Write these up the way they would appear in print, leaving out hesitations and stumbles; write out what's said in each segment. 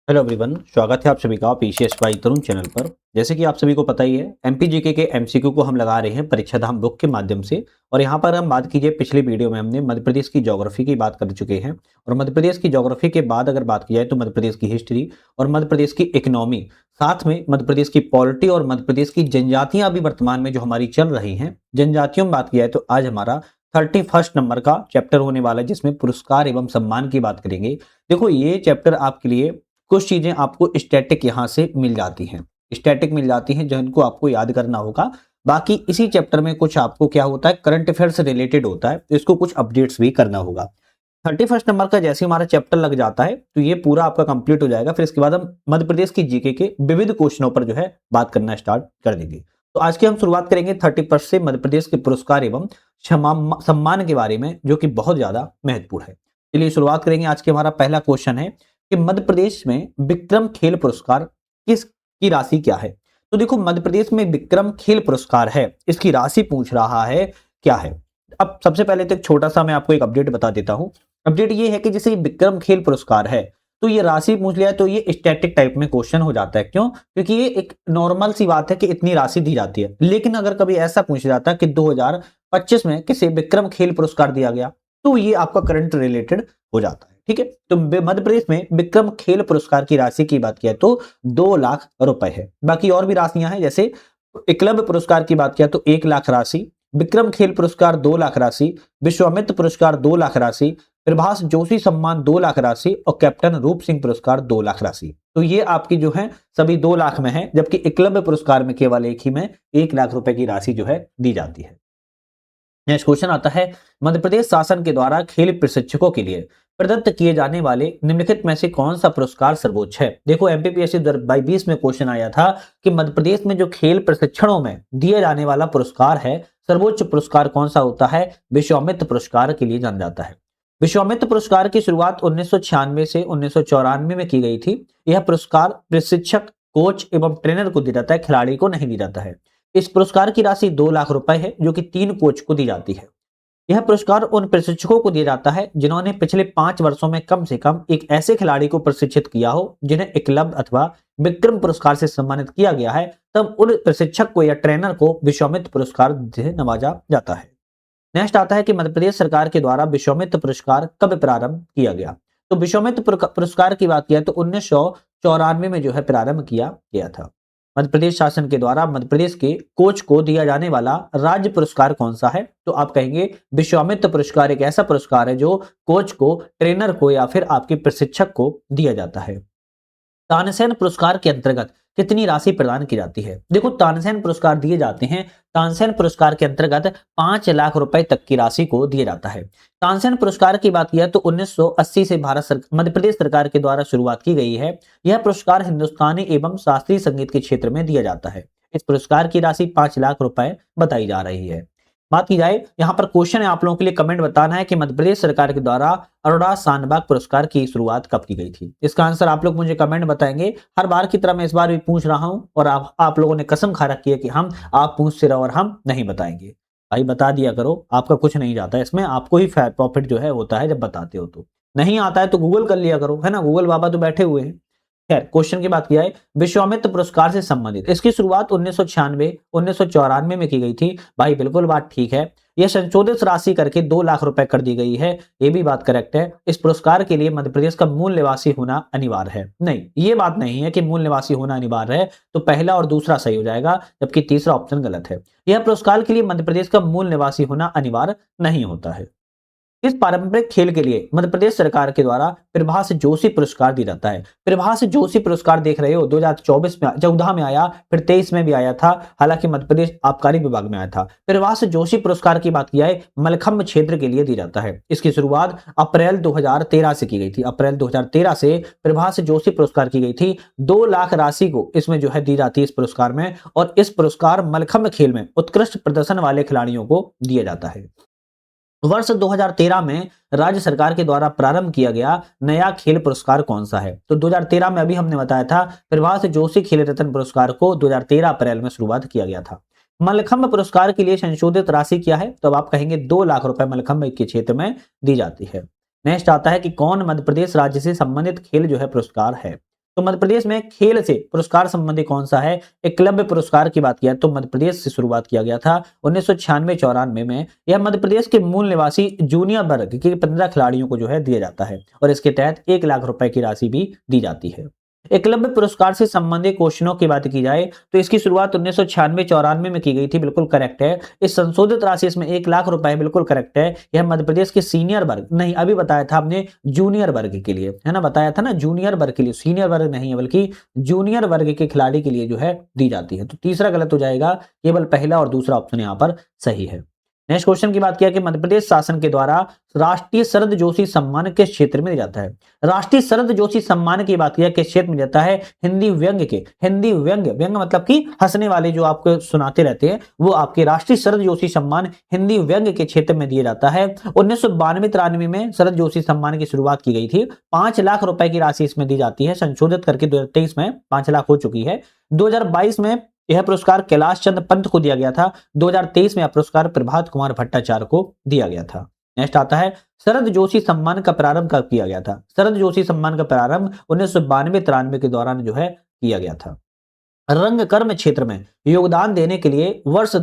Hello everyone, स्वागत है आप सभी का पीसीएस बाई तरुण चैनल पर। जैसे कि आप सभी को पता ही है, एमपीजीके के एमसीक्यू को हम लगा रहे हैं परीक्षा धाम बुक के माध्यम से। और यहाँ पर हम बात कीजिए, पिछली वीडियो में हमने मध्य प्रदेश की ज्योग्राफी की बात कर चुके हैं। और मध्य प्रदेश की ज्योग्राफी के बाद अगर बात की जाए तो मध्य प्रदेश की हिस्ट्री और मध्य प्रदेश की इकोनॉमी, साथ में मध्य प्रदेश की पॉलिटी और मध्य प्रदेश की जनजातियां अभी वर्तमान में जो हमारी चल रही हैं, जनजातियों में बात की जाए तो आज हमारा 31 नंबर का चैप्टर होने वाला है, जिसमें पुरस्कार एवं सम्मान की बात करेंगे। देखो, ये चैप्टर आपके लिए कुछ चीजें आपको स्टैटिक यहां से मिल जाती हैं, स्टैटिक मिल जाती हैं जिनको आपको याद करना होगा। बाकी इसी चैप्टर में कुछ आपको क्या होता है, करंट अफेयर से रिलेटेड होता है, तो इसको कुछ अपडेट्स भी करना होगा। 31 नंबर का जैसे हमारा चैप्टर लग जाता है तो ये पूरा आपका कंप्लीट हो जाएगा। फिर इसके बाद हम मध्य प्रदेश की जीके के विविध क्वेश्चनों पर जो है बात करना स्टार्ट कर देंगे। तो आज की हम शुरुआत करेंगे 31 से मध्य प्रदेश के पुरस्कार एवं सम्मान के बारे में, जो कि बहुत ज्यादा महत्वपूर्ण है। चलिए शुरुआत करेंगे। आज के हमारा पहला क्वेश्चन है कि मध्य प्रदेश में विक्रम खेल पुरस्कार किस की राशि क्या है। तो देखो, मध्य प्रदेश में विक्रम खेल पुरस्कार है, इसकी राशि पूछ रहा है क्या है। अब सबसे पहले तो एक छोटा सा मैं आपको एक अपडेट बता देता हूं। अपडेट ये है कि जैसे विक्रम खेल पुरस्कार है तो ये राशि पूछ लिया तो ये स्टैटिक टाइप में क्वेश्चन हो जाता है। क्यों? क्योंकि ये एक नॉर्मल सी बात है कि इतनी राशि दी जाती है। लेकिन अगर कभी ऐसा पूछ जाता है कि 2025 में किसे विक्रम खेल पुरस्कार दिया गया, तो ये आपका करंट रिलेटेड हो जाता है। ठीक है, तो मध्य प्रदेश में विक्रम खेल पुरस्कार की राशि की बात किया तो 2 लाख रुपए है। बाकी और भी राशियां हैं, जैसे एकलव्य पुरस्कार की बात किया तो 1 लाख राशि, विक्रम खेल पुरस्कार 2 लाख राशि, विश्वामित्र पुरस्कार 2 लाख राशि, प्रभाष जोशी सम्मान 2 लाख राशि और कैप्टन रूप सिंह पुरस्कार 2 लाख राशि। तो ये आपकी जो है सभी 2 लाख में है, जबकि एकलव्य पुरस्कार में केवल एक ही में 1 लाख रुपए की राशि जो है दी जाती है। नेक्स्ट क्वेश्चन आता है, मध्य प्रदेश शासन के द्वारा खेल प्रशिक्षकों के लिए प्रदत्त किए जाने वाले निम्नलिखित में से कौन सा पुरस्कार सर्वोच्च है। देखो, एमपीपीएससी 2022 में क्वेश्चन आया था कि मध्य प्रदेश में जो खेल प्रशिक्षणों में दिया जाने वाला पुरस्कार है, सर्वोच्च पुरस्कार कौन सा होता है। विश्वामित्र पुरस्कार के लिए जाना जाता है। विश्वामित्र पुरस्कार की शुरुआत 1996 से 1994 में की गई थी। यह पुरस्कार प्रशिक्षक, कोच एवं ट्रेनर को दिया जाता है, खिलाड़ी को नहीं दिया जाता है। इस पुरस्कार की राशि 2 लाख रुपए है, जो कि 3 कोच को दी जाती है। यह पुरस्कार उन प्रशिक्षकों को दिया जाता है जिन्होंने पिछले 5 वर्षों में कम से कम एक ऐसे खिलाड़ी को प्रशिक्षित किया हो जिन्हें एकलव्य अथवा विक्रम पुरस्कार से सम्मानित किया गया है। तब उन प्रशिक्षक को या ट्रेनर को विश्वामित्र पुरस्कार से नवाजा जाता है। नेक्स्ट आता है कि मध्य प्रदेश सरकार के द्वारा विश्वामित्र पुरस्कार कब प्रारंभ किया गया। तो विश्वामित्र पुरस्कार की बात किया तो 1994 में जो है प्रारंभ किया गया था। मध्य प्रदेश शासन के द्वारा मध्य प्रदेश के कोच को दिया जाने वाला राज्य पुरस्कार कौन सा है। तो आप कहेंगे विश्वामित्र पुरस्कार एक ऐसा पुरस्कार है जो कोच को, ट्रेनर को या फिर आपके प्रशिक्षक को दिया जाता है। तानसेन पुरस्कार के अंतर्गत कितनी राशि प्रदान की जाती है। देखो, तानसेन पुरस्कार दिए जाते हैं, तानसेन पुरस्कार के अंतर्गत 5 लाख रुपए तक की राशि को दिया जाता है। तानसेन पुरस्कार की बात किया तो 1980 से मध्य प्रदेश सरकार के द्वारा शुरुआत की गई है। यह पुरस्कार हिंदुस्तानी एवं शास्त्रीय संगीत के क्षेत्र में दिया जाता है। इस पुरस्कार की राशि 5 लाख रुपए बताई जा रही है। बात की जाए, यहाँ पर क्वेश्चन है आप लोगों के लिए, कमेंट बताना है कि मध्य प्रदेश सरकार के द्वारा अरोड़ा शानबाग पुरस्कार की शुरुआत कब की गई थी। इसका आंसर आप लोग मुझे कमेंट बताएंगे। हर बार की तरह मैं इस बार भी पूछ रहा हूं और आप लोगों ने कसम खा रखी है कि आप पूछते रहो और हम नहीं बताएंगे। भाई बता दिया करो, आपका कुछ नहीं जाता है इसमें, आपको ही प्रॉफिट जो है होता है जब बताते हो। तो नहीं आता है तो गूगल कर लिया करो, है ना, गूगल बाबा तो बैठे हुए हैं। खैर, क्वेश्चन की बात किया है, विश्वामित्र पुरस्कार से संबंधित इसकी शुरुआत 1996 1994 में की गई थी। भाई बिल्कुल बात ठीक है। यह संशोधित राशि करके 2 लाख रुपए कर दी गई है, ये भी बात करेक्ट है। इस पुरस्कार के लिए मध्य प्रदेश का मूल निवासी होना अनिवार्य है। नहीं, ये बात नहीं है कि मूल निवासी होना अनिवार्य है, तो पहला और दूसरा सही हो जाएगा, जबकि तीसरा ऑप्शन गलत है। यह पुरस्कार के लिए मध्य प्रदेश का मूल निवासी होना अनिवार्य नहीं होता है। इस पारंपरिक खेल के लिए मध्य प्रदेश सरकार के द्वारा प्रभाष जोशी पुरस्कार दिया जाता है। प्रभाष जोशी पुरस्कार देख रहे हो, 2024 में 14 में आया, फिर 23 में भी आया था, हालांकि मध्य प्रदेश आबकारी विभाग में आया था। प्रभाष जोशी पुरस्कार की बात किया है, मलखंभ क्षेत्र के लिए दिया जाता है। इसकी शुरुआत अप्रैल 2013 से की गई थी। अप्रैल 2013 से प्रभाष जोशी पुरस्कार की गई थी। 2 लाख राशि को इसमें जो है दी जाती है इस पुरस्कार में, और इस पुरस्कार मलखंभ खेल में उत्कृष्ट प्रदर्शन वाले खिलाड़ियों को दिया जाता है। वर्ष 2013 में राज्य सरकार के द्वारा प्रारंभ किया गया नया खेल पुरस्कार कौन सा है। तो 2013 में अभी हमने बताया था, प्रभाष जोशी खेल रत्न पुरस्कार को 2013 अप्रैल में शुरुआत किया गया था। मलखंभ पुरस्कार के लिए संशोधित राशि क्या है। तो अब आप कहेंगे 2 लाख रुपए मलखंभ के क्षेत्र में दी जाती है। नेक्स्ट आता है कि कौन मध्य प्रदेश राज्य से संबंधित खेल जो है पुरस्कार है। तो मध्य प्रदेश में खेल से पुरस्कार संबंधी कौन सा है? एकलव्य पुरस्कार की बात किया तो मध्य प्रदेश से शुरुआत किया गया था 1996-94 में। यह मध्य प्रदेश के मूल निवासी जूनियर वर्ग के 15 खिलाड़ियों को जो है दिया जाता है और इसके तहत 1 लाख रुपए की राशि भी दी जाती है। एकलव्य पुरस्कार से संबंधित क्वेश्चनों की बात की जाए तो इसकी शुरुआत 1996-94 में की गई थी, बिल्कुल करेक्ट है। इस संशोधित राशि इसमें 1 लाख रुपए, बिल्कुल करेक्ट है। यह मध्य प्रदेश के सीनियर वर्ग, नहीं अभी बताया था आपने जूनियर वर्ग के लिए, है ना, बताया था ना जूनियर वर्ग के लिए, सीनियर वर्ग नहीं है बल्कि जूनियर वर्ग के खिलाड़ी के लिए जो है दी जाती है। तो तीसरा गलत हो जाएगा, केवल पहला और दूसरा ऑप्शन यहाँ पर सही है। नेक्स्ट क्वेश्चन की बात किया कि मध्य प्रदेश शासन के द्वारा राष्ट्रीय शरद जोशी सम्मान किस क्षेत्र में दिया जाता है? राष्ट्रीय शरद जोशी सम्मान की बात किया किस क्षेत्र में जाता है? हिंदी व्यंग्य के, हिंदी व्यंग्य, व्यंग्य मतलब कि हंसने वाले जो आपको सुनाते रहते हैं, वो आपके राष्ट्रीय शरद जोशी सम्मान हिंदी व्यंग्य के क्षेत्र में दिया जाता है। 1992-93 में शरद जोशी सम्मान की शुरुआत की गई थी। 5 लाख रुपए की राशि इसमें दी जाती है, संशोधित करके 2023 में 5 लाख हो चुकी है। 2022 में यह पुरस्कार कैलाश चंद्र पंत को दिया गया था। 2023 में यह पुरस्कार प्रभात कुमार भट्टाचार्य को दिया गया था। नेक्स्ट आता है शरद जोशी सम्मान का प्रारंभ कब किया गया था? शरद जोशी सम्मान का प्रारंभ 1992-93 के दौरान जो है किया गया था। रंगकर्म क्षेत्र में योगदान देने के लिए वर्ष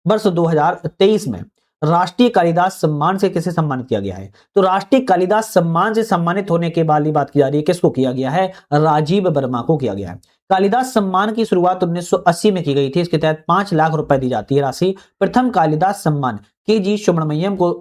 2023 में राष्ट्रीय कालिदास सम्मान से किसे सम्मानित किया गया है? तो राष्ट्रीय कालिदास सम्मान से सम्मानित होने के वाली बात की जा रही है, किसको किया गया है? राजीव वर्मा को किया गया है। कालिदास सम्मान की शुरुआत 1980 में की गई थी। इसके तहत 5 लाख रुपए दी जाती है राशि। प्रथम कालिदास सम्मान के.जी. सुब्रमण्यम को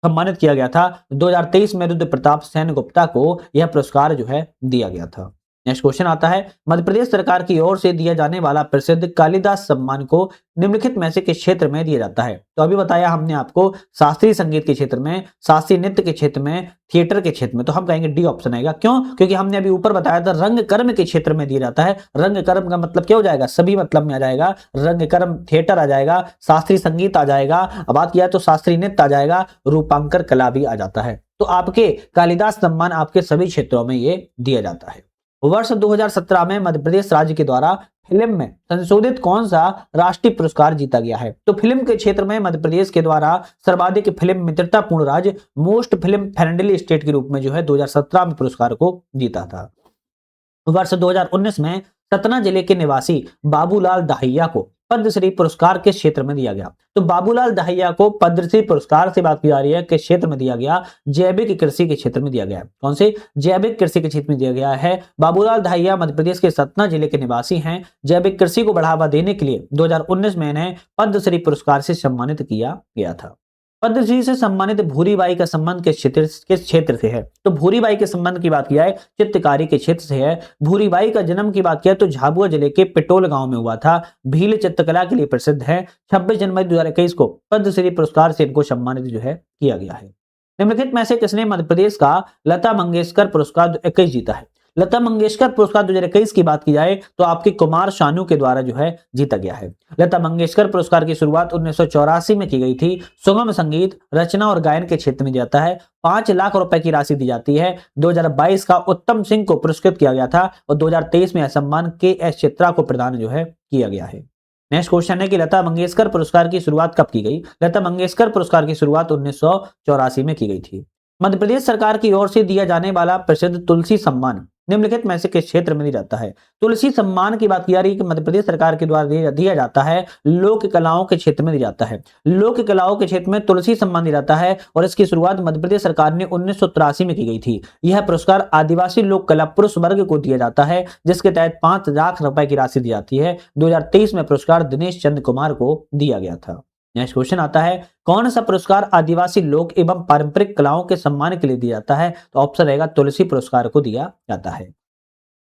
सम्मानित किया गया था। 2023 में रुद्र प्रताप सेन गुप्ता को यह पुरस्कार जो है दिया गया था। नेक्स्ट क्वेश्चन आता है मध्य प्रदेश सरकार की ओर से दिया जाने वाला प्रसिद्ध कालिदास सम्मान को निम्नलिखित में से किस क्षेत्र में दिया जाता है? तो अभी बताया हमने आपको शास्त्रीय संगीत के क्षेत्र में, शास्त्रीय नृत्य के क्षेत्र में, थिएटर के क्षेत्र में, तो हम कहेंगे डी ऑप्शन आएगा। क्यों? क्योंकि हमने अभी ऊपर बताया था रंगकर्म के क्षेत्र में दिया जाता है। रंगकर्म का मतलब क्या हो जाएगा? सभी मतलब में आ जाएगा। रंगकर्म थिएटर आ जाएगा, शास्त्रीय संगीत आ जाएगा, अब बात किया तो शास्त्रीय नृत्य आ जाएगा, रूपांकर कला भी आ जाता है। तो आपके कालिदास सम्मान आपके सभी क्षेत्रों में ये दिया जाता है। वर्ष 2017 में मध्य प्रदेश राज्य के द्वारा फिल्म में संशोधित कौन सा राष्ट्रीय पुरस्कार जीता गया है? तो फिल्म के क्षेत्र में मध्य प्रदेश के द्वारा सर्वाधिक फिल्म मित्रतापूर्ण राज्य, मोस्ट फिल्म फ्रेंडली स्टेट के रूप में जो है 2017 में पुरस्कार को जीता था। वर्ष 2019 में सतना जिले के निवासी बाबूलाल दाहिया को पद्मश्री पुरस्कार किस क्षेत्र में दिया गया? तो बाबूलाल दाहिया को पद्मश्री पुरस्कार से बात की जा रही है, किस क्षेत्र में दिया गया? जैविक कृषि के क्षेत्र में दिया गया। कौन से? जैविक कृषि के क्षेत्र में दिया गया है। बाबूलाल दाहिया मध्य प्रदेश के सतना जिले के निवासी हैं। जैविक कृषि को बढ़ावा देने के लिए 2019 में इन्हें पद्मश्री पुरस्कार से सम्मानित किया गया था। पद्मश्री से सम्मानित भूरीबाई का संबंध किस क्षेत्र से है? तो भूरीबाई के संबंध की बात की जाए चित्रकारी के क्षेत्र से है। भूरीबाई का जन्म की बात किया तो झाबुआ जिले के पिटोल गांव में हुआ था। भील चित्रकला के लिए प्रसिद्ध है। 26 जनवरी 2021 को पद्मश्री पुरस्कार से इनको सम्मानित जो है किया गया है। निम्नलिखित में से किसने मध्य प्रदेश का लता मंगेशकर पुरस्कार 21 जीता है? लता मंगेशकर पुरस्कार 2021 की बात की जाए तो आपके कुमार शानू के द्वारा जो है जीता गया है। लता मंगेशकर पुरस्कार की शुरुआत 1984 में की गई थी। सुगम संगीत, रचना और गायन के क्षेत्र में जाता है। 5 लाख रुपए की राशि दी जाती है। 2022 का उत्तम सिंह को पुरस्कृत किया गया था और 2023 में यह सम्मान के.एस. चित्रा को प्रदान जो है किया गया है। नेक्स्ट क्वेश्चन है कि लता मंगेशकर पुरस्कार की शुरुआत कब की गई? लता मंगेशकर पुरस्कार की शुरुआत 1984 में की गई थी। मध्य प्रदेश सरकार की ओर से दिया जाने वाला प्रसिद्ध तुलसी सम्मान निम्नलिखित में से किस क्षेत्र में दिया जाता है? तुलसी सम्मान की बात की जा रही है कि मध्य प्रदेश सरकार के द्वारा दिया जाता है लोक कलाओं के क्षेत्र में दिया जाता है। लोक कलाओं के क्षेत्र में तुलसी सम्मान दिया जाता है और इसकी शुरुआत मध्य प्रदेश सरकार ने 1983 में की गई थी। यह पुरस्कार आदिवासी लोक कला पुरुष वर्ग को दिया जाता है, जिसके तहत 5 लाख रुपए की राशि दी जाती है। 2023 में पुरस्कार दिनेश चंद्र कुमार को दिया गया था। नेक्स्ट क्वेश्चन आता है कौन सा पुरस्कार आदिवासी लोक एवं पारंपरिक कलाओं के सम्मान के लिए दिया जाता है? तो ऑप्शन रहेगा तुलसी पुरस्कार को दिया जाता है।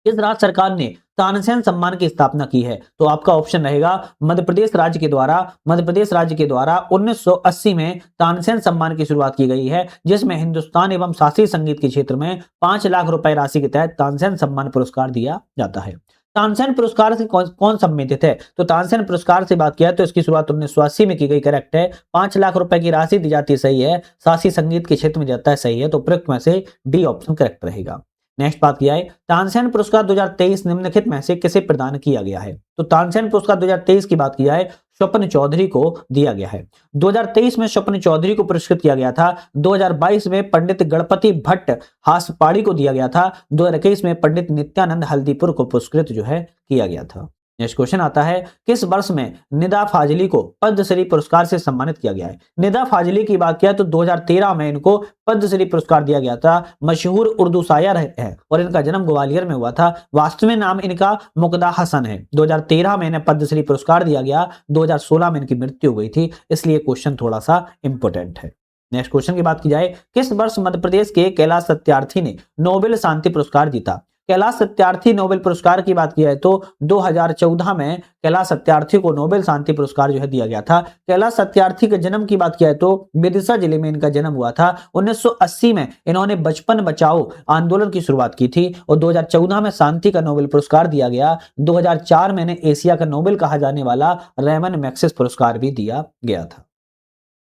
किस राज्य सरकार ने तानसेन सम्मान की स्थापना की है? तो आपका ऑप्शन रहेगा मध्य प्रदेश राज्य के द्वारा। मध्य प्रदेश राज्य के द्वारा 1980 में तानसेन सम्मान की शुरुआत की गई है, जिसमें हिंदुस्तान एवं शास्त्रीय संगीत के क्षेत्र में 5 लाख रुपए राशि के तहत तानसेन सम्मान पुरस्कार दिया जाता है। तानसेन पुरस्कार से कौन सम्मानित है? तो तानसेन पुरस्कार से बात किया तो इसकी शुरुआत 1980 में की गई, करेक्ट है। 5 लाख रुपए की राशि दी जाती है, सही है। शास्त्रीय संगीत के क्षेत्र में जाता है, सही है। तो उपयुक्त में से डी ऑप्शन करेक्ट रहेगा। नेक्स्ट बात किया है तानसेन पुरस्कार 2023 निम्नलिखित में से किसे प्रदान किया गया है। तो तानसेन पुरस्कार 2023 की बात किया है स्वप्न चौधरी को दिया गया है। 2023 में स्वप्न चौधरी को पुरस्कृत किया गया था। 2022 में पंडित गणपति भट्ट हासपाड़ी को दिया गया था। 2021 में पंडित नित्यानंद हल्दीपुर को पुरस्कृत जो है किया गया था। नेक्स्ट क्वेश्चन आता है किस वर्ष में निदा फाजली को पद्मश्री पुरस्कार से सम्मानित किया गया है। निदा फाजली की बात किया तो 2013 में इनको पद्मश्री पुरस्कार दिया गया था। मशहूर उर्दू शायर है और इनका जन्म ग्वालियर में हुआ था। वास्तविक नाम इनका मुकदा हसन है। 2013 में इन्हें पद्मश्री पुरस्कार दिया गया। 2016 में इनकी मृत्यु हो गई थी, इसलिए क्वेश्चन थोड़ा सा इंपोर्टेंट है। नेक्स्ट क्वेश्चन की बात की जाए किस वर्ष मध्य प्रदेश के कैलाश सत्यार्थी ने नोबेल शांति पुरस्कार जीता। कैलाश सत्यार्थी नोबेल पुरस्कार की बात की जाए तो 2014 में कैलाश सत्यार्थी को नोबेल शांति पुरस्कार जो है दिया गया था। कैलाश सत्यार्थी के जन्म की बात की जाए तो विदिशा जिले में इनका जन्म हुआ था। 1980 में इन्होंने बचपन बचाओ आंदोलन की शुरुआत की थी और 2014 में शांति का नोबेल पुरस्कार दिया गया। 2004 में इन्हें एशिया का नोबेल कहा जाने वाला रेमन मैग्सेसे पुरस्कार भी दिया गया था।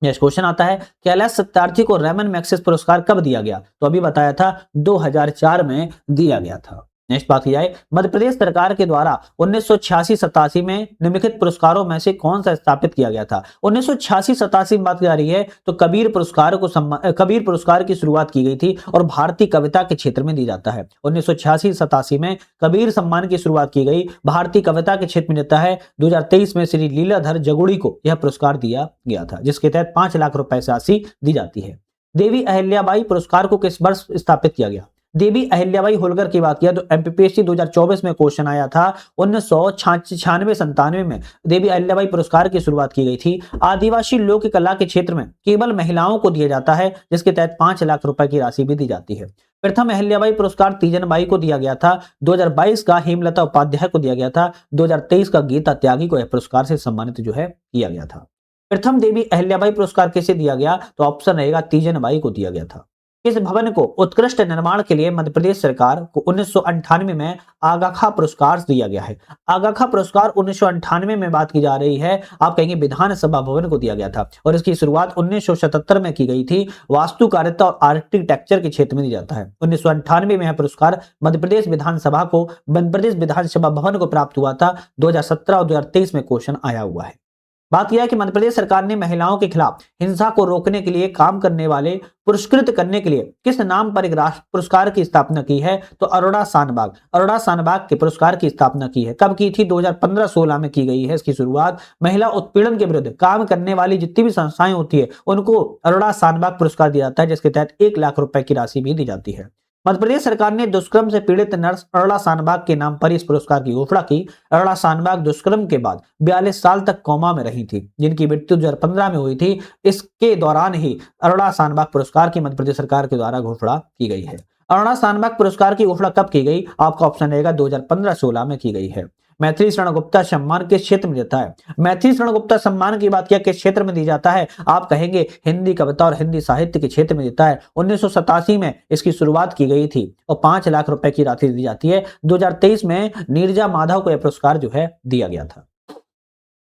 नेक्स्ट क्वेश्चन आता है कैलाश सत्यार्थी को रेमन मैग्सेसे पुरस्कार कब दिया गया। तो अभी बताया था 2004 में दिया गया था। नेक्स्ट बात की जाए मध्य प्रदेश सरकार के द्वारा 1986-87 में निम्नलिखित पुरस्कारों में से कौन सा स्थापित किया गया था। 1986-87 में बात की जा रही है तो कबीर पुरस्कार की शुरुआत की गई थी और भारतीय कविता के क्षेत्र में दी जाता है। 1986-87 में कबीर सम्मान की शुरुआत की गई, भारतीय कविता के क्षेत्र में देता है। 2023 में श्री लीलाधर जगुड़ी को यह पुरस्कार दिया गया था, जिसके तहत 5 लाख रुपए से राशि दी जाती है। देवी अहिल्याबाई पुरस्कार को किस वर्ष स्थापित किया गया। देवी अहिल्याबाई होलकर की बात किया तो एमपीपीएससी 2024 में क्वेश्चन आया था। 1996-97 में देवी अहिल्याबाई पुरस्कार की शुरुआत की गई थी। आदिवासी लोक कला के क्षेत्र में केवल महिलाओं को दिया जाता है, जिसके तहत 5 लाख रुपए की राशि भी दी जाती है। प्रथम अहिल्याबाई पुरस्कार तीजन बाई को दिया गया था। 2022 का हेमलता उपाध्याय को दिया गया था। 2023 का गीता त्यागी को यह पुरस्कार से सम्मानित जो है किया गया था। प्रथम देवी अहिल्याबाई पुरस्कार किसे दिया गया तो ऑप्शन रहेगा तीजन बाई को दिया गया था। इस भवन को उत्कृष्ट निर्माण के लिए मध्य प्रदेश सरकार को 1998 में आगा खां पुरस्कार दिया गया है। आगा खां पुरस्कार 1998 में बात की जा रही है, आप कहेंगे विधानसभा भवन को दिया गया था और इसकी शुरुआत 1977 में की गई थी। वास्तुकारिता और आर्किटेक्चर के क्षेत्र में दिया जाता है। 1998 में यह पुरस्कार मध्य प्रदेश विधानसभा भवन को प्राप्त हुआ था। 2017 और 2023 में क्वेश्चन आया हुआ है। बात यह है कि मध्य प्रदेश सरकार ने महिलाओं के खिलाफ हिंसा को रोकने के लिए काम करने वाले पुरस्कृत करने के लिए किस नाम पर एक राष्ट्र पुरस्कार की स्थापना की है तो अरोड़ा शानबाग के पुरस्कार की स्थापना की है। कब की थी 2015-16 में की गई है इसकी शुरुआत। महिला उत्पीड़न के विरुद्ध काम करने वाली जितनी भी संस्थाएं होती है उनको अरोड़ा शानबाग पुरस्कार दिया जाता है, जिसके तहत 1 लाख रुपए की राशि भी दी जाती है। मध्य प्रदेश सरकार ने दुष्कर्म से पीड़ित नर्स अरोड़ा शानबाग के नाम पर इस पुरस्कार की घोषणा की। अरोड़ा शानबाग दुष्कर्म के बाद 42 साल तक कोमा में रही थी, जिनकी मृत्यु 2015 में हुई थी। इसके दौरान ही अरोड़ा शानबाग पुरस्कार की मध्य प्रदेश सरकार के द्वारा घोषणा की गई है। अरोड़ा शानबाग पुरस्कार की घोषणा कब की गई, आपका ऑप्शन रहेगा 2015-16 में की गई है। मैथिली शरण गुप्ता सम्मान किस क्षेत्र में देता है। मैथिली शरण गुप्ता सम्मान की बात किया किस क्षेत्र में दी जाता है, आप कहेंगे हिंदी कविता और हिंदी साहित्य के क्षेत्र में देता है। 1987 में इसकी शुरुआत की गई थी और 5 लाख रुपए की राशि दी जाती है। 2023 में नीरजा माधव को यह पुरस्कार जो है दिया गया था।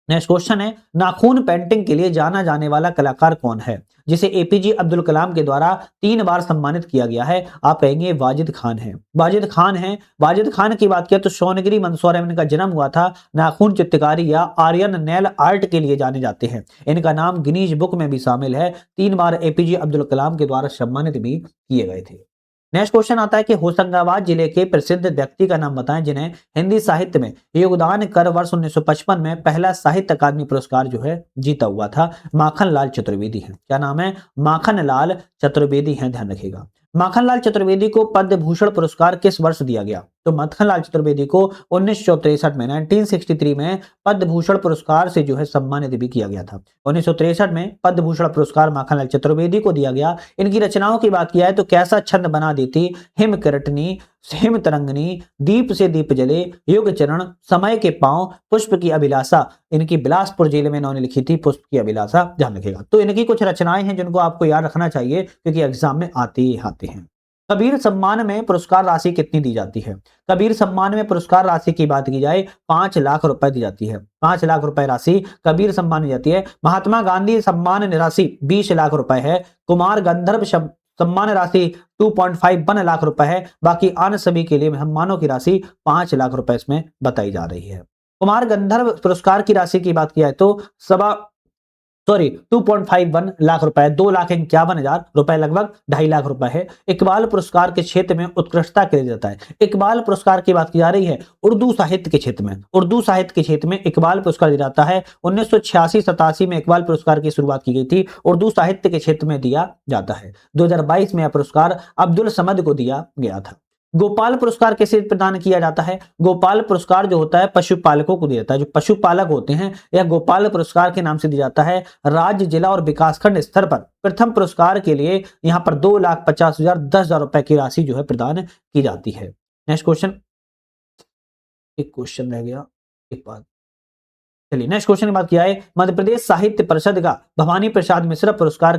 नेक्स्ट क्वेश्चन है नाखून पेंटिंग के लिए जाना जाने वाला कलाकार कौन है जिसे एपीजे अब्दुल कलाम के द्वारा 3 बार सम्मानित किया गया है, आप कहेंगे वाजिद खान है। वाजिद खान की बात किया तो सोनगिरी मंदसौर में इनका जन्म हुआ था। नाखून चित्रकारी या आर्यन नेल आर्ट के लिए जाने जाते हैं। इनका नाम गिनीज बुक में भी शामिल है। 3 बार एपीजे अब्दुल कलाम के द्वारा सम्मानित भी किए गए थे। नेक्स्ट क्वेश्चन आता है कि होशंगाबाद जिले के प्रसिद्ध व्यक्ति का नाम बताएं जिन्हें हिंदी साहित्य में योगदान कर वर्ष 1955 में पहला साहित्य अकादमी पुरस्कार जो है जीता हुआ था। माखनलाल चतुर्वेदी है। क्या नाम है, माखनलाल चतुर्वेदी है, ध्यान रखिएगा। माखनलाल चतुर्वेदी को पद्म भूषण पुरस्कार किस वर्ष दिया गया तो माखनलाल चतुर्वेदी को 1963 में 1963 में पद्म भूषण पुरस्कार से जो है सम्मानित भी किया गया था। 1963 में पद्म भूषण पुरस्कार माखनलाल चतुर्वेदी को दिया गया। इनकी रचनाओं की बात किया है तो कैसा छंद बना देती, हिम करटनी, हिम तरंगनी, दीप से दीप जले, युग चरण, समय के पांव, पुष्प की अभिलाषा, इनकी बिलासपुर जिले में इन्होंने लिखी थी पुष्प की अभिलाषा, ध्यान रखिएगा। तो इनकी कुछ रचनाएं हैं जिनको आपको याद रखना चाहिए क्योंकि एग्जाम में आते हैं। कबीर सम्मान में पुरस्कार राशि कितनी दी जाती है। कबीर सम्मान में पुरस्कार राशि की बात की जाए 5 लाख रुपए दी जाती है। 5 लाख रुपए राशि कबीर सम्मान दी जाती है। महात्मा गांधी सम्मान राशि 20 लाख रुपए है। कुमार गंधर्व सम्मान राशि 2.51 लाख रुपए है। बाकी अन्य सभी के लिए सम्मानों की राशि 5 लाख रुपए इसमें बताई जा रही है। कुमार गंधर्व पुरस्कार की राशि की बात किया है तो 2.51 लाख रुपए, 2,51,000 रुपए, लगभग 2.5 लाख रुपए है। इकबाल पुरस्कार के क्षेत्र में उत्कृष्टता के लिए जाता है। इकबाल पुरस्कार की बात की जा रही है उर्दू साहित्य के क्षेत्र में। उर्दू साहित्य के क्षेत्र में इकबाल पुरस्कार दिया जाता है। 1986-87 में इकबाल पुरस्कार की शुरुआत की गई थी। उर्दू साहित्य के क्षेत्र में दिया जाता है। 2022 में यह पुरस्कार अब्दुल समद को दिया गया था। गोपाल पुरस्कार किसे प्रदान किया जाता है? गोपाल पुरस्कार जो होता है पशुपालकों को दिया जाता है। जो पशुपालक होते हैं यह गोपाल पुरस्कार के नाम से दिया जाता है। राज्य, जिला और विकासखंड स्तर पर प्रथम पुरस्कार के लिए यहाँ पर 2,50,000 10,000 रुपए की राशि जो है प्रदान की जाती है। नेक्स्ट क्वेश्चन, एक क्वेश्चन रह गया, एक बात, चलिए नेक्स्ट क्वेश्चन की बात किया है। मध्य प्रदेश साहित्य परिषद का भवानी प्रसाद मिश्रा पुरस्कार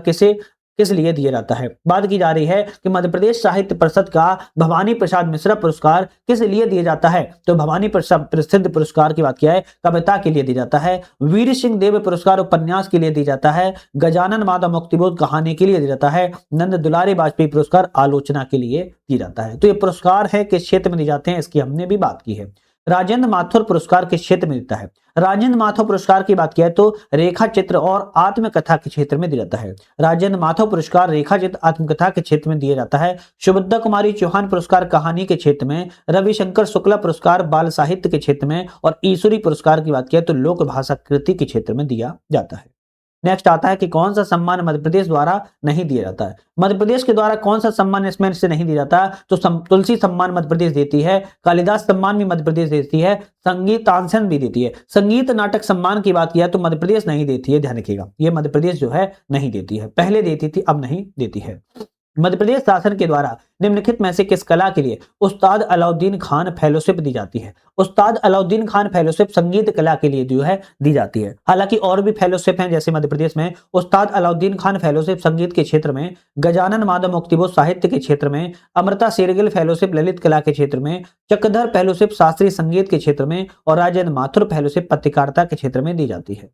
किस लिए दिया जाता है? बात की जा रही है कि मध्य प्रदेश साहित्य परिषद का भवानी प्रसाद मिश्रा पुरस्कार किस लिए दिया जाता है? तो भवानी प्रसाद प्रसिद्ध पुरस्कार की बात किया है कविता के लिए दिया जाता है। वीर सिंह देव पुरस्कार उपन्यास के लिए दिया जाता है। गजानन माधव मुक्तिबोध कहानी के लिए दिया जाता है। नंद दुलारी वाजपेयी पुरस्कार आलोचना के लिए दिया जाता है। तो ये पुरस्कार है किस क्षेत्र में दिए जाते हैं इसकी हमने भी बात की है। राजेंद्र माथुर पुरस्कार किस क्षेत्र में देता है? राजेंद्र माथुर पुरस्कार की बात किया तो रेखा चित्र और आत्मकथा के क्षेत्र में दिया जाता है। राजेंद्र माथुर पुरस्कार रेखा चित्र आत्मकथा के क्षेत्र में दिया जाता है। सुभद्रा कुमारी चौहान पुरस्कार कहानी के क्षेत्र में। रविशंकर शुक्ला पुरस्कार बाल साहित्य के क्षेत्र में। और ईश्वरी पुरस्कार की बात किया तो लोक भाषा कृति के क्षेत्र में दिया जाता है। नेक्स्ट आता है कि कौन सा सम्मान मध्य प्रदेश द्वारा नहीं दिया जाता है? मध्य प्रदेश के द्वारा कौन सा सम्मान इसमें से नहीं दिया जाता? तो तुलसी सम्मान मध्य प्रदेश देती है। कालिदास सम्मान भी मध्य प्रदेश देती है। संगीतांशन भी देती है। संगीत नाटक सम्मान की बात किया तो मध्य प्रदेश नहीं देती है, ध्यान रखिएगा, ये मध्य प्रदेश जो है नहीं देती है। पहले देती थी, अब नहीं देती है। मध्य प्रदेश शासन के द्वारा निम्नलिखित में से किस कला के लिए उस्ताद अलाउद्दीन खान फेलोशिप दी जाती है? उस्ताद अलाउद्दीन खान फेलोशिप संगीत कला के लिए जो है दी जाती है। हालांकि और भी फेलोशिप हैं, जैसे मध्य प्रदेश में उस्ताद अलाउद्दीन खान फेलोशिप संगीत के क्षेत्र में, गजानन माधव मुक्तिबोध साहित्य के क्षेत्र में, अमृता शेरगिल फेलोशिप ललित कला के क्षेत्र में, चक्रधर फेलोशिप शास्त्रीय संगीत के क्षेत्र में और राजेंद्र माथुर फेलोशिप पत्रकारिता के क्षेत्र में दी जाती है।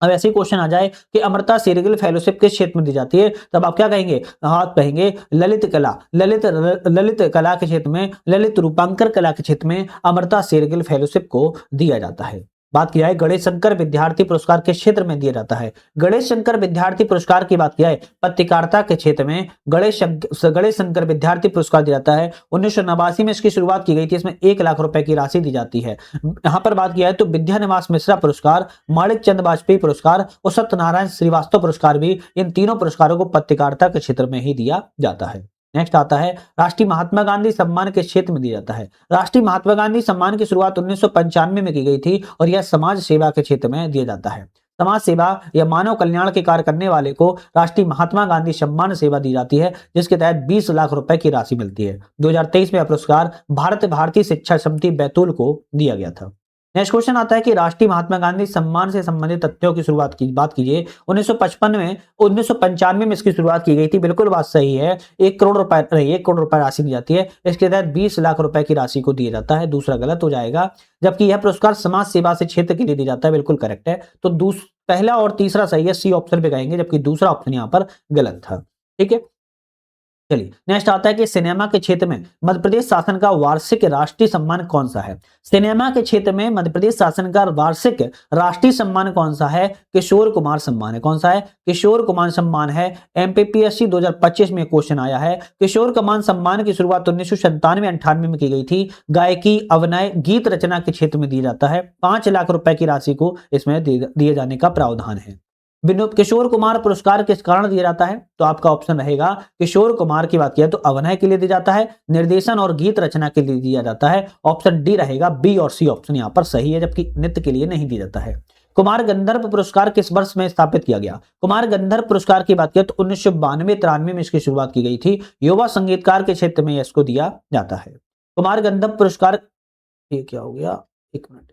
अब ऐसे क्वेश्चन आ जाए कि अमृता शेरगिल फेलोशिप किस क्षेत्र में दी जाती है, तब आप क्या कहेंगे? आप कहेंगे ललित कला, ललित कला के क्षेत्र में, ललित रूपांकर कला के क्षेत्र में अमृता शेरगिल फेलोशिप को दिया जाता है। बात किया है गणेश शंकर विद्यार्थी पुरस्कार किस क्षेत्र में दिया जाता है? गणेश शंकर विद्यार्थी पुरस्कार की बात किया है पत्रकारिता के क्षेत्र में गणेश शंकर विद्यार्थी पुरस्कार दिया जाता है। 1989 में इसकी शुरुआत की गई थी। इसमें 1 लाख रुपए की राशि दी जाती है। यहाँ पर बात किया है तो विद्यानिवास मिश्रा पुरस्कार, माणिक चंद वाजपेयी पुरस्कार और सत्यनारायण श्रीवास्तव पुरस्कार भी, इन तीनों पुरस्कारों को पत्रकारिता के क्षेत्र में ही दिया जाता है। नेक्स्ट आता है राष्ट्रीय महात्मा गांधी सम्मान के क्षेत्र में दिया जाता है। राष्ट्रीय महात्मा गांधी सम्मान की शुरुआत 1995 में की गई थी और यह समाज सेवा के क्षेत्र में दिया जाता है। समाज सेवा या मानव कल्याण के कार्य करने वाले को राष्ट्रीय महात्मा गांधी सम्मान सेवा दी जाती है, जिसके तहत 20 लाख रुपए की राशि मिलती है। 2023 में यह पुरस्कार भारतीय शिक्षा समिति बैतूल को दिया गया था। नेक्स्ट क्वेश्चन आता है कि राष्ट्रीय महात्मा गांधी सम्मान से संबंधित तथ्यों की शुरुआत की बात कीजिए। 1995 में इसकी शुरुआत की गई थी, बिल्कुल बात सही है। 1 करोड़ रुपए राशि दी जाती है। इसके तहत 20 लाख रुपए की राशि को दिया जाता है। दूसरा गलत हो जाएगा, जबकि यह पुरस्कार समाज सेवा से क्षेत्र के लिए दिया जाता है, बिल्कुल करेक्ट है। तो पहला और तीसरा सही है, सी ऑप्शन पे कहेंगे, जबकि दूसरा ऑप्शन यहाँ पर गलत था। ठीक है, चलिए नेक्स्ट आता है कि सिनेमा के क्षेत्र में मध्य प्रदेश शासन का वार्षिक राष्ट्रीय सम्मान कौन सा है? सिनेमा के क्षेत्र में मध्य प्रदेश शासन का वार्षिक राष्ट्रीय सम्मान कौन सा है? किशोर कुमार सम्मान है। कौन सा है? किशोर कुमार सम्मान है। एमपीपीएससी 2025 में क्वेश्चन आया है। किशोर कुमार सम्मान की शुरुआत 1997-98 में की गई थी। गायकी, अभिनय, गीत रचना के क्षेत्र में दिया जाता है। 5 लाख रुपए की राशि को इसमें दिए जाने का प्रावधान है। किशोर कुमार पुरस्कार किस कारण दिया जाता है? तो आपका ऑप्शन रहेगा किशोर कुमार की बात किया तो अभिनय के लिए दिया जाता है, निर्देशन और गीत रचना के लिए दिया जाता है। ऑप्शन डी रहेगा, बी और सी ऑप्शन यहाँ पर सही है, जबकि नृत्य के लिए नहीं दिया जाता है। कुमार गंधर्व पुरस्कार किस वर्ष में स्थापित किया गया? कुमार गंधर्व पुरस्कार की बात किया तो 1992-93 में इसकी शुरुआत की गई थी। युवा संगीतकार के क्षेत्र में इसको दिया जाता है। कुमार गंधर्व पुरस्कार, ये क्या हो गया, एक मिनट,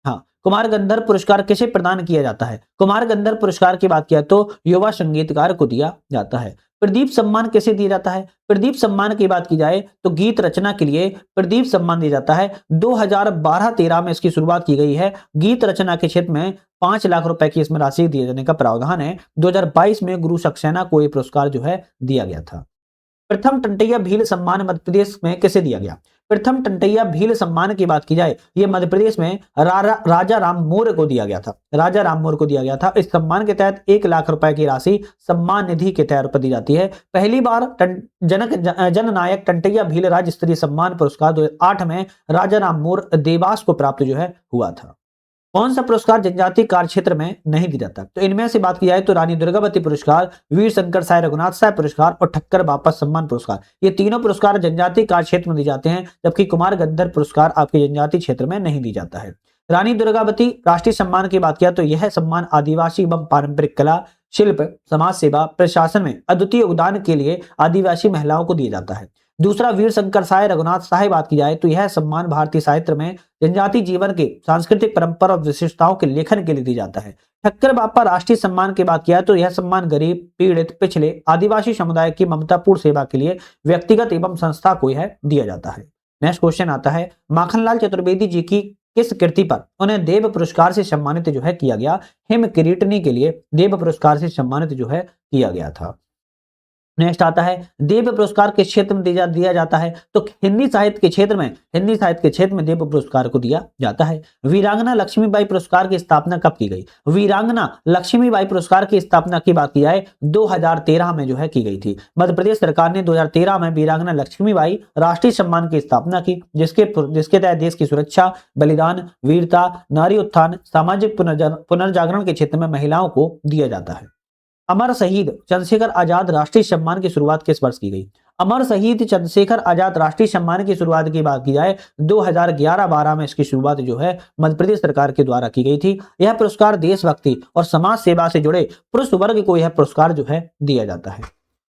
हाँ, कुमार गंधर्व पुरस्कार किसे प्रदान किया जाता है? कुमार गंधर्व पुरस्कार की बात किया तो युवा संगीतकार को दिया जाता है। प्रदीप सम्मान किसे दिया जाता है? प्रदीप सम्मान की बात की जाए तो गीत रचना के लिए प्रदीप सम्मान दिया जाता है। 2012-13 में इसकी शुरुआत की गई है। गीत रचना के क्षेत्र में 5 लाख रुपए की इसमें राशि दिए जाने का प्रावधान है। 2022 में गुरु सक्सेना को यह पुरस्कार जो है दिया गया था। प्रथम टंटैया भील सम्मान मध्य प्रदेश में किसे दिया गया? प्रथम टंटैया भील सम्मान की बात की जाए, ये मध्य प्रदेश में राजा राम मोर को दिया गया था। राजा राम मोर को दिया गया था। इस सम्मान के तहत 1 लाख रुपए की राशि सम्मान निधि के तौर पर दी जाती है। पहली बार जननायक टंटैया भील राज्य स्तरीय सम्मान पुरस्कार 2008 में राजा राम मोर देवास को प्राप्त जो है हुआ था। कौन सा पुरस्कार जनजातीय कार्य क्षेत्र में नहीं दिया जाता? तो इनमें से बात की जाए तो रानी दुर्गावती पुरस्कार, वीर शंकर साय रघुनाथ साय पुरस्कार और ठक्कर बापा सम्मान पुरस्कार, ये तीनों पुरस्कार जनजातीय कार्य क्षेत्र में दिए जाते हैं, जबकि कुमार गंधर्व पुरस्कार आपके जनजातीय क्षेत्र में नहीं दी जाता है। रानी दुर्गावती राष्ट्रीय सम्मान की बात किया तो यह सम्मान आदिवासी एवं पारंपरिक कला, शिल्प, समाज सेवा, प्रशासन में अद्वितीय योगदान के लिए आदिवासी महिलाओं को दिया जाता है। दूसरा, वीर शंकर साय रघुनाथ साय बात की जाए तो यह सम्मान भारतीय साहित्य में जनजातीय जीवन के सांस्कृतिक परंपरा और विशिष्टताओं के लेखन के लिए दिया जाता है। ठक्कर बापा राष्ट्रीय सम्मान की बात किया तो यह सम्मान गरीब, पीड़ित, पिछले आदिवासी समुदाय की ममतापूर्ण सेवा के लिए व्यक्तिगत एवं संस्था को यह दिया जाता है। नेक्स्ट क्वेश्चन आता है, माखनलाल चतुर्वेदी जी की किस कृति पर उन्हें देव पुरस्कार से सम्मानित जो है किया गया? हिम किरीटनी के लिए देव पुरस्कार से सम्मानित जो है किया गया था। नेक्स्ट आता है, देव पुरस्कार किस क्षेत्र में दिया जाता है? तो हिंदी साहित्य के क्षेत्र में देव पुरस्कार को दिया जाता है। वीरांगना लक्ष्मीबाई पुरस्कार की स्थापना कब की गई? वीरांगना लक्ष्मीबाई पुरस्कार की स्थापना की बात की जाए 2013 में जो है की गई थी। मध्य प्रदेश सरकार ने 2013 में वीरांगना लक्ष्मीबाई राष्ट्रीय सम्मान की स्थापना की, जिसके तहत देश की सुरक्षा, बलिदान, वीरता, नारी उत्थान, सामाजिक पुनर्जागरण के क्षेत्र में महिलाओं को दिया जाता है। अमर शहीद चंद्रशेखर आजाद राष्ट्रीय सम्मान की शुरुआत किस वर्ष की गई? अमर शहीद चंद्रशेखर आजाद राष्ट्रीय सम्मान की शुरुआत की बात की जाए 2011-12 में इसकी शुरुआत जो है मध्य प्रदेश सरकार के द्वारा की गई थी। यह पुरस्कार देशभक्ति और समाज सेवा से जुड़े पुरुष वर्ग को यह पुरस्कार जो है दिया जाता है।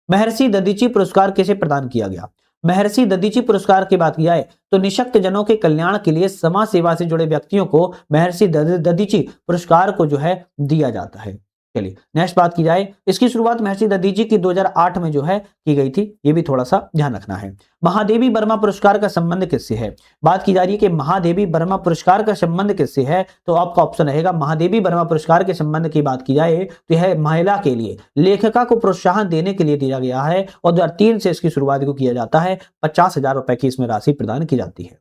महर्षि दधीची पुरस्कार किसे प्रदान किया गया? महर्षि दधीची पुरस्कार की बात की जाए तो निशक्त जनों के कल्याण के लिए समाज सेवा से जुड़े व्यक्तियों को महर्षि दधीची पुरस्कार को जो है दिया जाता है। चलिए नेक्स्ट बात की जाए, इसकी शुरुआत महर्षि दधीची की 2008 में जो है की गई थी, ये भी थोड़ा सा ध्यान रखना है। महादेवी वर्मा पुरस्कार का संबंध किससे है? बात की जा रही है कि महादेवी वर्मा पुरस्कार का संबंध किससे है, तो आपका ऑप्शन रहेगा महादेवी वर्मा पुरस्कार के संबंध की बात की जाए तो यह महिला के लिए लेखिका को प्रोत्साहन देने के लिए दिया गया है और 2003 से इसकी शुरुआत को किया जाता है। 50,000 रुपए की इसमें राशि प्रदान की जाती है।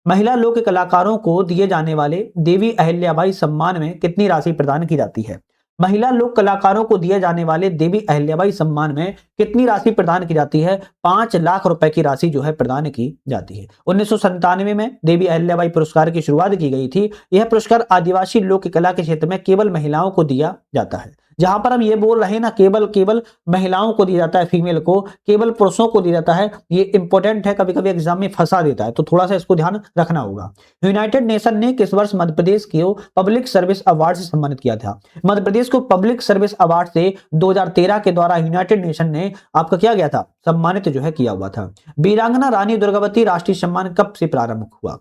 महिला लोक कलाकारों को दिए जाने वाले देवी अहिल्याबाई सम्मान में कितनी राशि प्रदान की जाती है? महिला लोक कलाकारों को दिए जाने वाले देवी अहिल्याबाई सम्मान में कितनी राशि प्रदान की जाती है? 5 लाख रुपए की राशि जो है प्रदान की जाती है। 1997 में देवी अहिल्याबाई पुरस्कार की शुरुआत की गई थी। यह पुरस्कार आदिवासी लोक कला के क्षेत्र में केवल महिलाओं को दिया जाता है। जहां पर हम ये बोल रहे हैं ना केवल महिलाओं को दिया जाता है, फीमेल को, केवल पुरुषों को दिया जाता है, ये इंपॉर्टेंट है, कभी कभी एग्जाम में फंसा देता है, तो थोड़ा सा इसको ध्यान रखना होगा। यूनाइटेड नेशन ने किस वर्ष मध्य प्रदेश को पब्लिक सर्विस अवार्ड से सम्मानित किया था? मध्य प्रदेश को पब्लिक सर्विस अवार्ड से 2013 के द्वारा यूनाइटेड नेशन ने आपका किया गया था, सम्मानित जो है किया हुआ था। वीरांगना रानी दुर्गावती राष्ट्रीय सम्मान कब से प्रारंभ हुआ?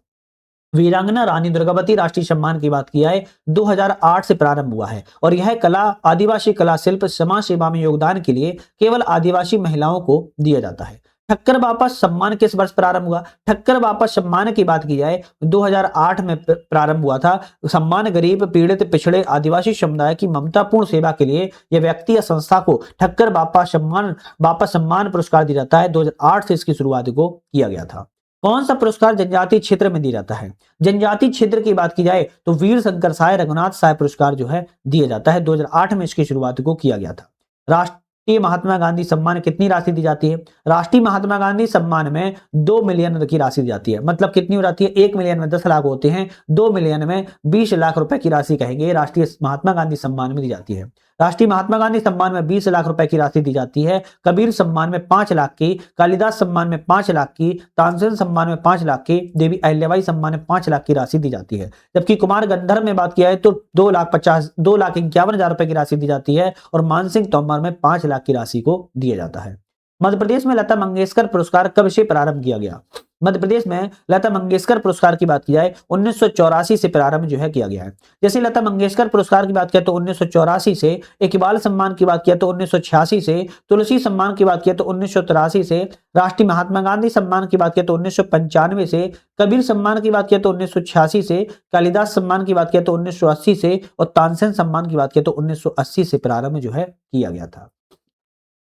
वीरांगना रानी दुर्गावती राष्ट्रीय सम्मान की बात की जाए 2008 से प्रारंभ हुआ है और यह कला आदिवासी कला, शिल्प, समाज सेवा में योगदान के लिए केवल आदिवासी महिलाओं को दिया जाता है। ठक्कर बापा सम्मान किस वर्ष प्रारंभ हुआ? ठक्कर बापा सम्मान की बात की जाए 2008 में प्रारंभ हुआ था। सम्मान गरीब, पीड़ित, पिछड़े आदिवासी समुदाय की ममतापूर्ण सेवा के लिए यह व्यक्ति या संस्था को ठक्कर बापा सम्मान पुरस्कार दिया जाता है। 2008 से इसकी शुरुआत को किया गया था। कौन सा पुरस्कार जनजातीय क्षेत्र में दिया जाता है? जनजातीय क्षेत्र की बात की जाए तो वीर शंकर साय रघुनाथ साय पुरस्कार जो है दिया जाता है। 2008 में इसकी शुरुआत को किया गया था। राष्ट्रीय महात्मा गांधी सम्मान कितनी राशि दी जाती है? राष्ट्रीय महात्मा गांधी सम्मान में 2 मिलियन की राशि दी जाती है। मतलब कितनी हो जाती है? 1 मिलियन में 10 लाख होते हैं, 2 मिलियन में 20 लाख रुपए की राशि कहेंगे राष्ट्रीय महात्मा गांधी सम्मान में दी जाती है। राष्ट्रीय महात्मा गांधी सम्मान में 20 लाख रुपए की राशि दी जाती है। कबीर सम्मान में 5 लाख की, कालिदास सम्मान में 5 लाख की, तानसेन सम्मान में 5 लाख की, देवी अहिल्याबाई सम्मान में 5 लाख की राशि दी जाती है। जबकि कुमार गंधर्व में बात किया है तो 2,51,000 रुपए की राशि दी जाती है और मानसिंह तोमर में 5 लाख की राशि को दिया जाता है। मध्य प्रदेश में लता मंगेशकर पुरस्कार कब से प्रारंभ किया गया? मध्य प्रदेश में लता मंगेशकर पुरस्कार की बात की जाए 1984 से प्रारंभ जो है किया गया है। जैसे लता मंगेशकर पुरस्कार की बात किया तो 1984 से, इकबाल सम्मान की बात किया तो 1986 से, तुलसी सम्मान की बात किया तो 1983 से, राष्ट्रीय महात्मा गांधी सम्मान की बात किया तो 1995 से, कबीर सम्मान की बात किया तो 1986 से, कालिदास सम्मान की बात किया तो 1980 से और तानसेन सम्मान की बात किया तो 1980 से प्रारंभ जो है किया गया था।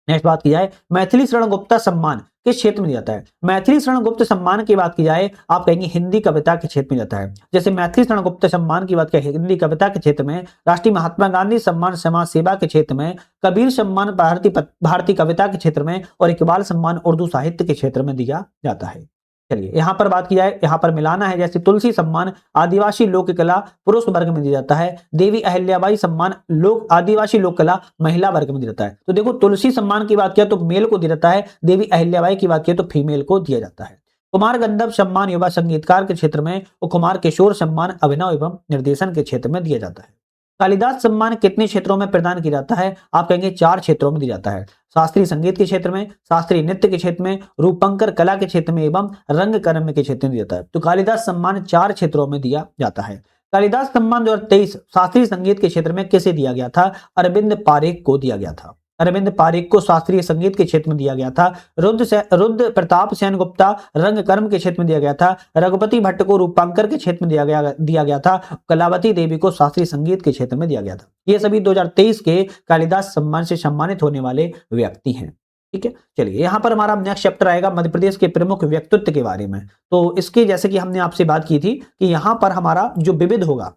नेक्स्ट बात की जाए मैथिली शरण गुप्ता सम्मान किस क्षेत्र में दिया जाता है। मैथिली शरण गुप्त सम्मान की बात की जाए आप कहेंगे हिंदी कविता के क्षेत्र में जाता है। जैसे मैथिली शरण गुप्त सम्मान की बात करें हिंदी कविता के क्षेत्र में, राष्ट्रीय महात्मा गांधी सम्मान समाज सेवा के क्षेत्र में, कबीर सम्मान भारतीय कविता के क्षेत्र में और इकबाल सम्मान उर्दू साहित्य के क्षेत्र में दिया जाता है। चलिए यहां पर बात की जाए, यहां पर मिलाना है, जैसे तुलसी सम्मान आदिवासी लोक कला पुरुष वर्ग में दिया जाता है, देवी अहिल्याबाई सम्मान लोक आदिवासी लोक कला महिला वर्ग में दिया जाता है। तो देखो तुलसी सम्मान की बात किया तो मेल को दिया जाता है, देवी अहिल्याबाई की बात किया तो फीमेल को दिया जाता है। कुमार गंधर्व सम्मान युवा संगीतकार के क्षेत्र में और कुमार किशोर सम्मान अभिनव एवं निर्देशन के क्षेत्र में दिया जाता है। कालिदास सम्मान कितने क्षेत्रों में प्रदान किया जाता है, आप कहेंगे 4 क्षेत्रों में दिया जाता है। शास्त्रीय संगीत के क्षेत्र में, शास्त्रीय नृत्य के क्षेत्र में, रूपंकर कला के क्षेत्र में एवं रंगकर्म के क्षेत्र में दिया जाता है। तो कालिदास सम्मान 4 क्षेत्रों में दिया जाता है। कालिदास सम्मान 2023 शास्त्रीय संगीत के क्षेत्र में किसे दिया गया था, अरविंद पारेख को दिया गया था। अरविंद पारेख को शास्त्रीय संगीत के क्षेत्र में दिया गया था। रुद्र प्रताप सेन गुप्ता रंगकर्म के क्षेत्र में दिया गया था। रघुपति भट्ट को रूपांकर के क्षेत्र में दिया गया था। कलावती देवी को शास्त्रीय संगीत के क्षेत्र में दिया गया था। ये सभी 2023 के कालिदास सम्मान से सम्मानित होने वाले व्यक्ति हैं। ठीक है, चलिए यहां पर हमारा नेक्स्ट चैप्टर आएगा मध्य प्रदेश के प्रमुख व्यक्तित्व के बारे में। तो इसके जैसे कि हमने आपसे बात की थी कि यहां पर हमारा जो विविध होगा,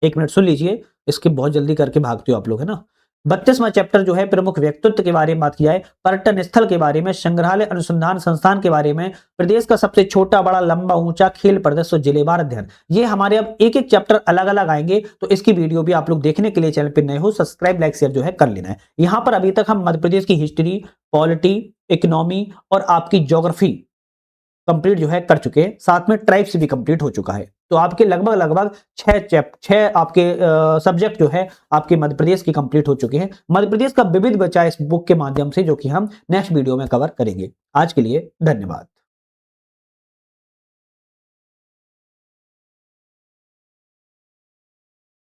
1 मिनट सुन लीजिए, इसके बहुत जल्दी करके भागते हो आप लोग, है ना। 32वां चैप्टर जो है प्रमुख व्यक्तित्व के बारे में बात किया है, पर्यटन स्थल के बारे में, संग्रहालय अनुसंधान संस्थान के बारे में, प्रदेश का सबसे छोटा बड़ा लंबा ऊंचा खेल प्रदर्शन जिलेवार अध्ययन। ये हमारे अब एक एक चैप्टर अलग अलग आएंगे, तो इसकी वीडियो भी आप लोग देखने के लिए चैनल पर नए हो सब्सक्राइब लाइक शेयर जो है कर लेना है। यहां पर अभी तक हम मध्य प्रदेश की हिस्ट्री, पॉलिटी, इकोनॉमी और आपकी ज्योग्राफी कंप्लीट जो है कर चुके हैं, साथ में ट्राइब्स भी कंप्लीट हो चुका है। तो आपके लगभग 6 आपके सब्जेक्ट जो है आपके मध्य प्रदेश की कंप्लीट हो चुके हैं। मध्य प्रदेश का विविध बचा इस बुक के माध्यम से, जो कि हम नेक्स्ट वीडियो में कवर करेंगे। आज के लिए धन्यवाद।